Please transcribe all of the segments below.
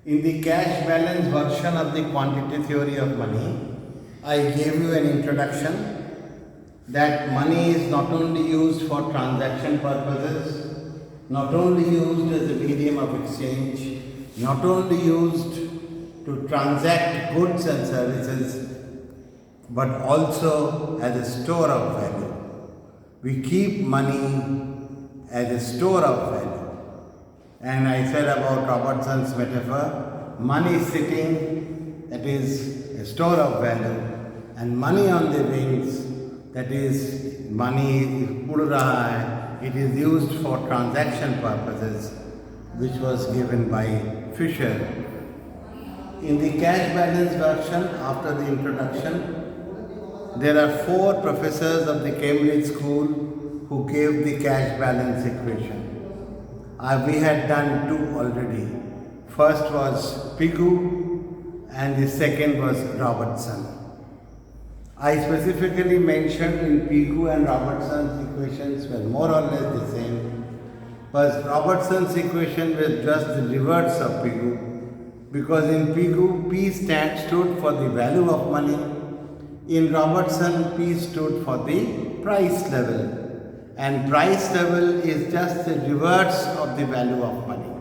In the cash balance version of the quantity theory of money, I gave you an introduction that money is not only used for transaction purposes, not only used as a medium of exchange, not only used to transact goods and services, but also as a store of value. We keep money as a store of value. And I said about Robertson's metaphor, money sitting, that is a store of value, and money on the wings, that is money ud raha hai, it is used for transaction purposes, which was given by Fisher. In the cash balance version, after the introduction, there are 4 professors of the Cambridge School who gave the cash balance equation. We had done 2 already. First was Pigou and the second was Robertson. I specifically mentioned in Pigou and Robertson's equations were more or less the same, but Robertson's equation was just the reverse of Pigou, because in Pigou P stood for the value of money, in Robertson P stood for the price level. And price level is just the reverse of the value of money.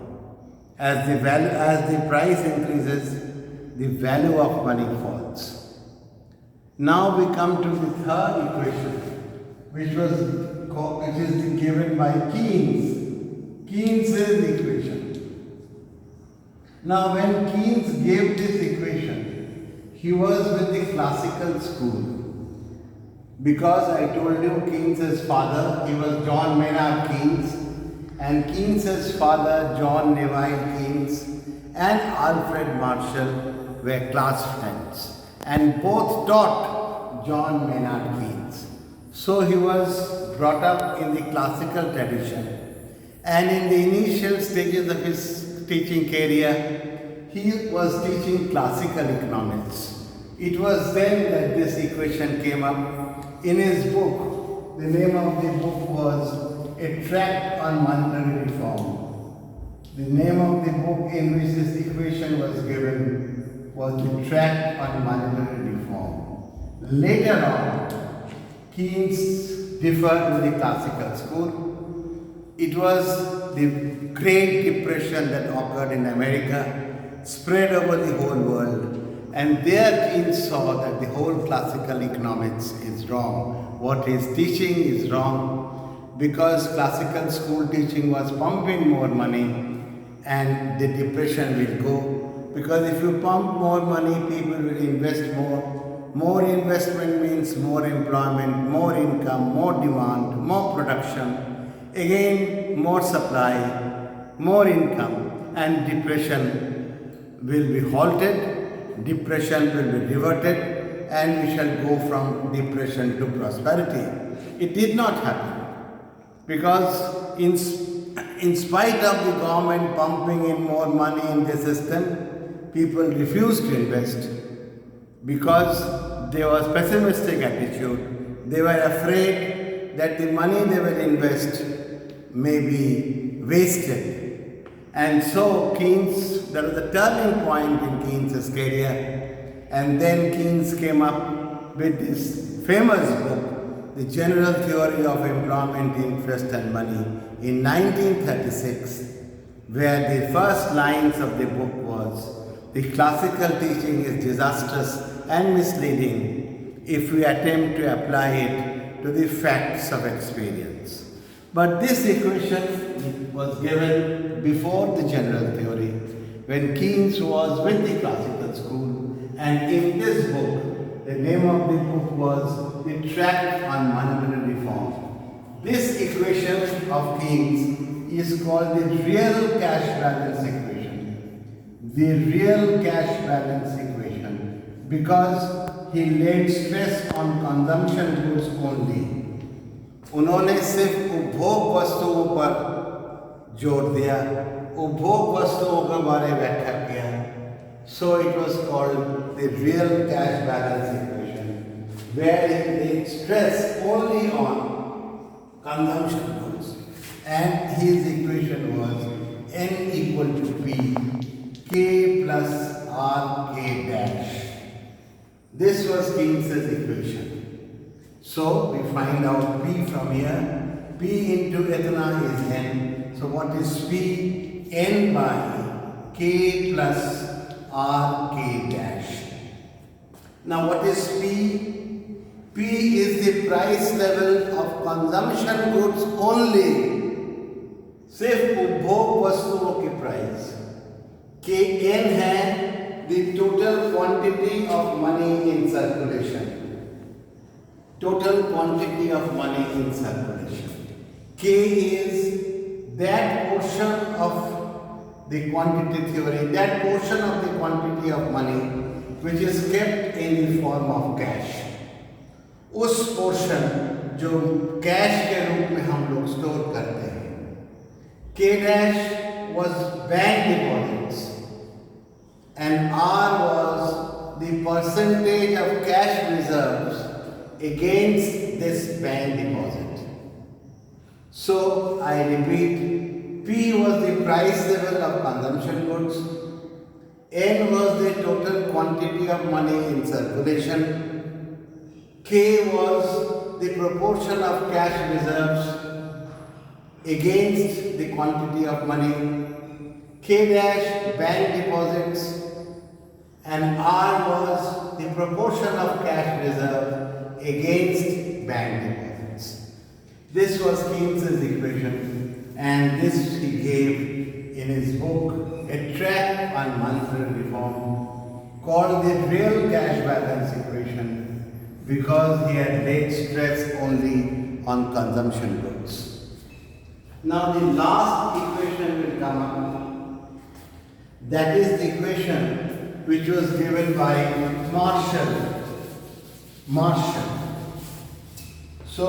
As the price increases, the value of money falls. Now we come to the third equation, which is given by Keynes. Keynes' equation. Now when Keynes gave this equation, he was with the classical school. Because I told you Keynes' father, he was John Maynard Keynes, and Keynes' father, John Neville Keynes, and Alfred Marshall were class friends, and both taught John Maynard Keynes. So he was brought up in the classical tradition, and in the initial stages of his teaching career, he was teaching classical economics. It was then that this equation came up. In his book, the name of the book was A Tract on Monetary Reform. The name of the book in which this equation was given was The Tract on Monetary Reform. Later on, Keynes differed with the classical school. It was the Great Depression that occurred in America, spread over the whole world. And there Keynes saw that the whole classical economics is wrong. What he is teaching is wrong, because classical school teaching was pumping more money and the depression will go. Because if you pump more money, people will invest more. More investment means more employment, more income, more demand, more production. Again, more supply, more income, and depression will be halted. Depression will be reverted, and we shall go from depression to prosperity. It did not happen, because in spite of the government pumping in more money in the system, people refused to invest because there was pessimistic attitude. They were afraid that the money they will invest may be wasted. And so Keynes, there was a turning point in Keynes' career, and then Keynes came up with this famous book, The General Theory of Employment, Interest and Money, in 1936, where the first lines of the book was, the classical teaching is disastrous and misleading if we attempt to apply it to the facts of experience. But this equation was given before the general theory, when Keynes was with the classical school, and in this book, the name of the book was The Tract on Monetary Reform. This equation of Keynes is called the real cash balance equation. The real cash balance equation, because he laid stress on consumption goods only. उन्होंने सिर्फ उपभोग वस्तुओं पर जोर दिया, उपभोग वस्तुओं के बारे में व्याख्या किया. So it was called the real cash balance equation, where he laid stress only on consumption goods, and his equation was N equal to P, K plus R K dash. This was Keynes's equation. So we find out P from here. P into itna is N. So what is P? N by K plus R K dash. Now what is P? P is the price level of consumption goods only. सिर्फ उपभोग वस्तुओं की price. के N है the total quantity of money in circulation. Total quantity of money in circulation. K is that portion of the quantity theory, that portion of the quantity of money which is kept in the form of cash. उस portion जो cash के रूप में हम लोग store करते हैं. K dash was bank deposits and R was the percentage of cash reserves against this bank deposit. So I repeat, P was the price level of consumption goods, N was the total quantity of money in circulation, K was the proportion of cash reserves against the quantity of money, K dash bank deposits, and R was the proportion of cash reserve against bank deposits. This was Keynes's equation, and this he gave in his book A Tract on Monetary Reform, called the real cash balance equation, because he had laid stress only on consumption goods. Now the last equation will come up. That is the equation which was given by Marshall. So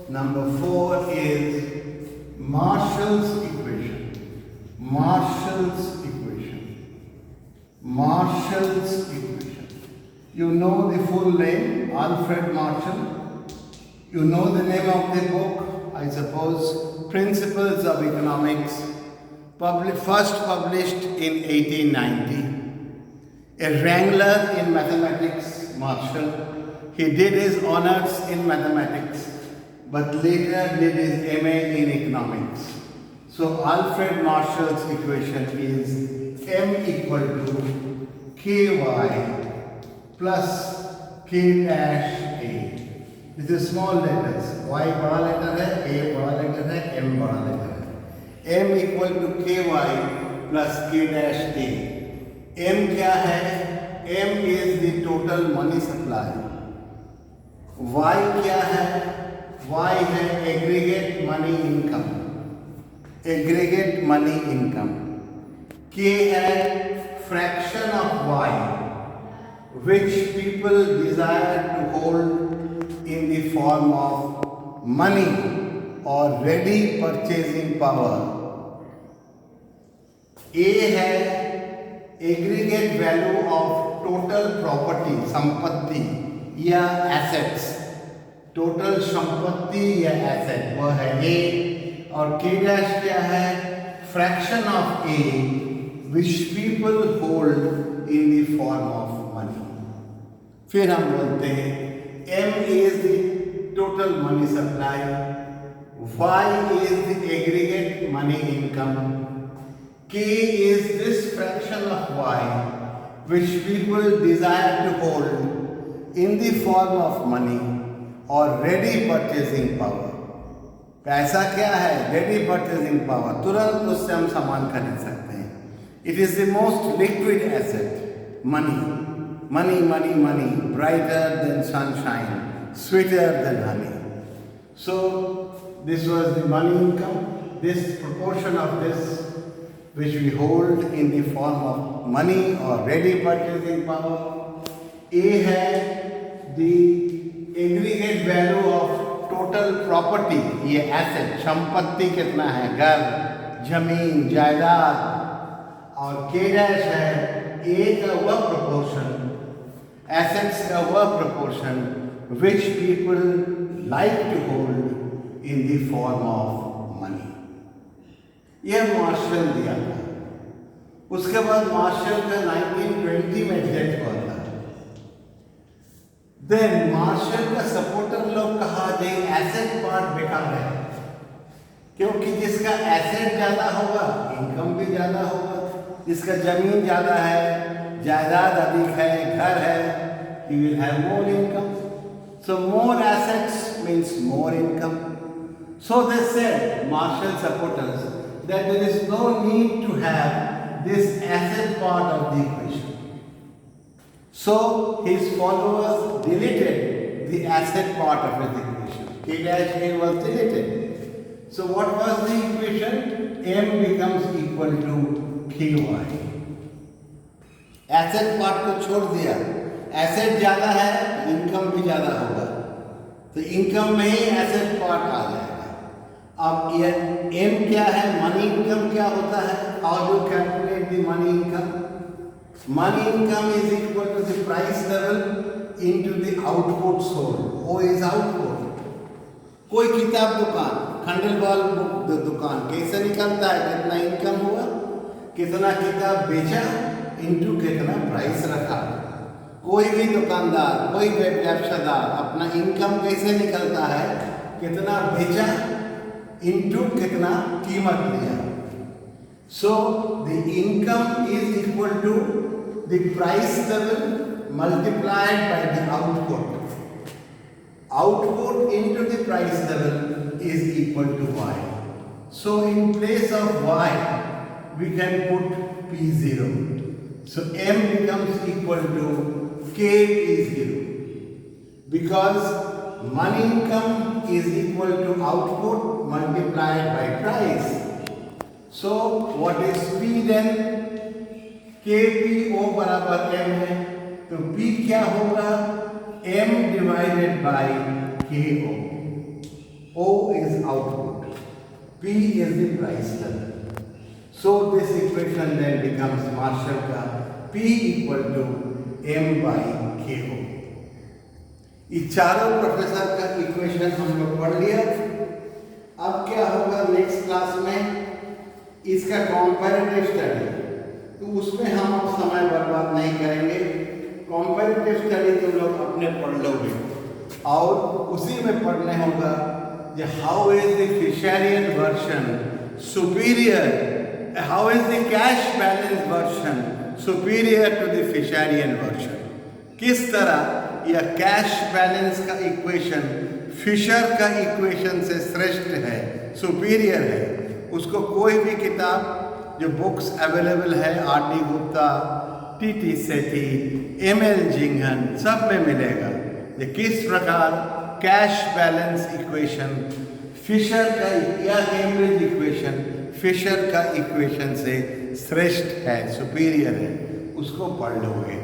number 4 is Marshall's equation. You know the full name, Alfred Marshall. You know the name of the book, I suppose, Principles of Economics, first published in 1890. A wrangler in mathematics, Marshall. He did his honors in mathematics, but later did his MA in economics. So Alfred Marshall's equation is M equal to KY plus K dash A. This is small letters. Y बड़ा letter है, A बड़ा letter है, M बड़ा letter है. M equal to KY plus K dash A. M क्या है? M is the total money supply. Y क्या है? Y है aggregate money income. K है fraction of Y which people desire to hold in the form of money or ready purchasing power. A है aggregate value of total property, संपत्ति या assets. Total संपत्ति या asset वह है A. और K dash क्या है? Fraction of A which people hold in the form of money. फिर हम बोलते हैं M is the total money supply, Y is the aggregate money income, K is this fraction of Y which people desire to hold in the form of money or ready purchasing power. पैसा क्या है? Ready purchasing power. तुरंत उससे हम सामान खरीद सकते हैं. It is the most liquid asset, money. Money, brighter than sunshine, sweeter than honey. So this was the money income, this proportion of this which we hold in the form of money or ready purchasing power. A है the aggregate value of total property, ये asset, संपत्ति कितना है? घर, जमीन, जायदाद. और K dash है A का वह proportion, assets का वह proportion which people like to hold in the form of money. यह मार्शल दिया था. उसके बाद मार्शल का 1920 में डेथ हुआ था। देन मार्शल का सपोर्टर लोग कहा जे एसेट पार्ट बेकार है, क्योंकि जिसका एसेट ज्यादा होगा इनकम भी ज्यादा होगा, जिसका जमीन ज्यादा है, जायदाद अधिक है, घर है, he will have more income. So more assets means more income. So they said, Marshall supporters, that there is no need to have this asset part of the equation. So his followers deleted the asset part of the equation. K dash A was deleted. So what was the equation? M becomes equal to KY. Asset part को छोड़ दिया, asset ज्यादा है, income भी ज्यादा होगा, तो income में ही एसेट पार्ट आ जाएगा। अब ये एम क्या है, मनी इनकम क्या होता है, how do calculate the money income? Money income is equal to the price level into the output sold. O is output. कोई किताब दुकान, खंडेलवाल बुक दुकान कैसे निकलता है, कितना इनकम हुआ, कितना किताब बेचा इनटू कितना प्राइस रखा। कोई भी दुकानदार, कोई व्यवसायदार अपना इनकम कैसे निकलता है, कितना बेचा इनटू कितना कीमत लिया। So the income is equal to the price level multiplied by the output. Output into the price level is equal to y. So in place of y we can put P0. So M becomes equal to KP0, because money income is equal to output multiplied by price. So what is P then? KPO बराबर M है, तो P क्या होगा, M divided by KO. O is output, P is the price level. So this equation then becomes Marshall का P equal to M by KO. ये चारों professor का equation हम लोग पढ़ लिया। अब क्या होगा नेक्स्ट क्लास में, इसका कंपैरेटिव स्टडी, तो उसमें हम अब समय बर्बाद नहीं करेंगे। कंपैरेटिव स्टडी तुम लोग अपने पढ़ लोगे और उसी में पढ़ने होगा कि how is the Fisherian version superior, how is the cash balance version superior to the Fisherian version. किस तरह यह कैश बैलेंस का इक्वेशन फिशर का इक्वेशन से श्रेष्ठ है, सुपीरियर है। उसको कोई भी किताब जो बुक्स अवेलेबल है, R.D. गुप्ता, T.T. सेठी, M.L. जिंगन, सब में मिलेगा ये किस प्रकार कैश बैलेंस इक्वेशन फिशर का या कैम्ब्रिज इक्वेशन फिशर का इक्वेशन से श्रेष्ठ है, सुपीरियर है, उसको पढ़ लोगे।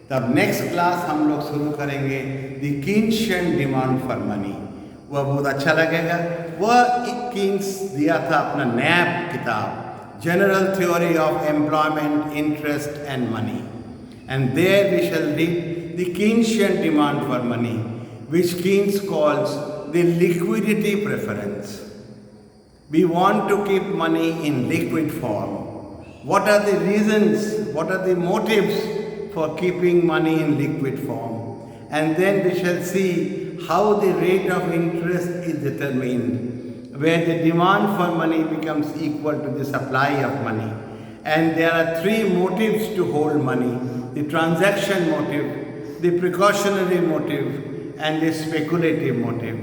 तब नेक्स्ट क्लास हम लोग शुरू करेंगे the Keynesian demand for money. वह बहुत अच्छा लगेगा। वह कीन्स दिया था अपना नैप किताब, general theory of employment, interest and money, and there we shall read the Keynesian demand for money, which Keynes calls the liquidity preference. We want to keep money in liquid form. What are the reasons, what are the motives for keeping money in liquid form? And then we shall see how the rate of interest is determined, where the demand for money becomes equal to the supply of money. And there are three motives to hold money: the transaction motive, the precautionary motive, and the speculative motive.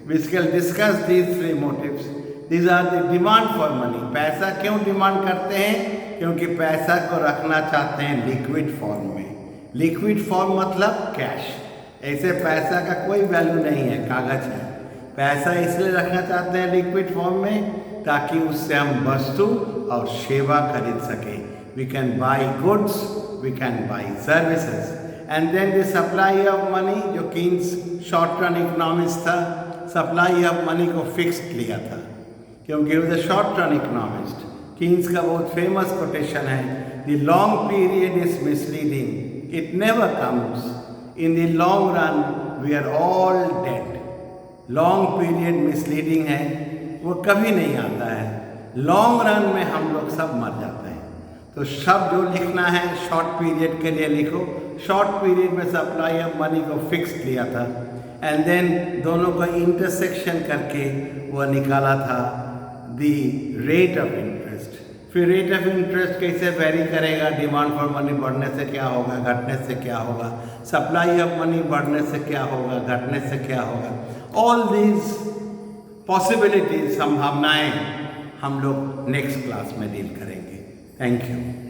We shall discuss these three motives. These are the demand for money. पैसा क्यों demand करते हैं? क्योंकि पैसा को रखना चाहते हैं लिक्विड फॉर्म में। लिक्विड फॉर्म मतलब कैश। ऐसे पैसा का कोई वैल्यू नहीं है, कागज है। पैसा इसलिए रखना चाहते हैं लिक्विड फॉर्म में ताकि उससे हम वस्तु और सेवा खरीद सके। We can buy goods, we can buy services. And then the supply of money, जो कीन्स शॉर्ट रन इकोनॉमिस्ट था, सप्लाई ऑफ मनी को फिक्स्ड लिया था क्योंकि वो शॉर्ट रन इकोनॉमिस्ट। कीन्स का बहुत फेमस कोटेशन है, the long period is misleading, it never comes, in the long run we are all dead. Long period misleading है, वो कभी नहीं आता है। लॉन्ग रन में हम लोग सब मर जाते हैं। तो सब जो लिखना है शॉर्ट पीरियड के लिए लिखो। शॉर्ट पीरियड में सप्लाई ऑफ मनी को फिक्स किया था एंड देन दोनों का इंटरसेक्शन करके वो निकाला था द रेट ऑफ इंटरेस्ट। फिर रेट ऑफ इंटरेस्ट कैसे वेरी करेगा, डिमांड फॉर मनी बढ़ने से क्या होगा, घटने से क्या होगा, सप्लाई ऑफ मनी बढ़ने से क्या होगा, घटने से क्या होगा। ऑल दीज पॉसिबिलिटीज, संभावनाएं हम लोग नेक्स्ट क्लास में डील करेंगे। Thank you.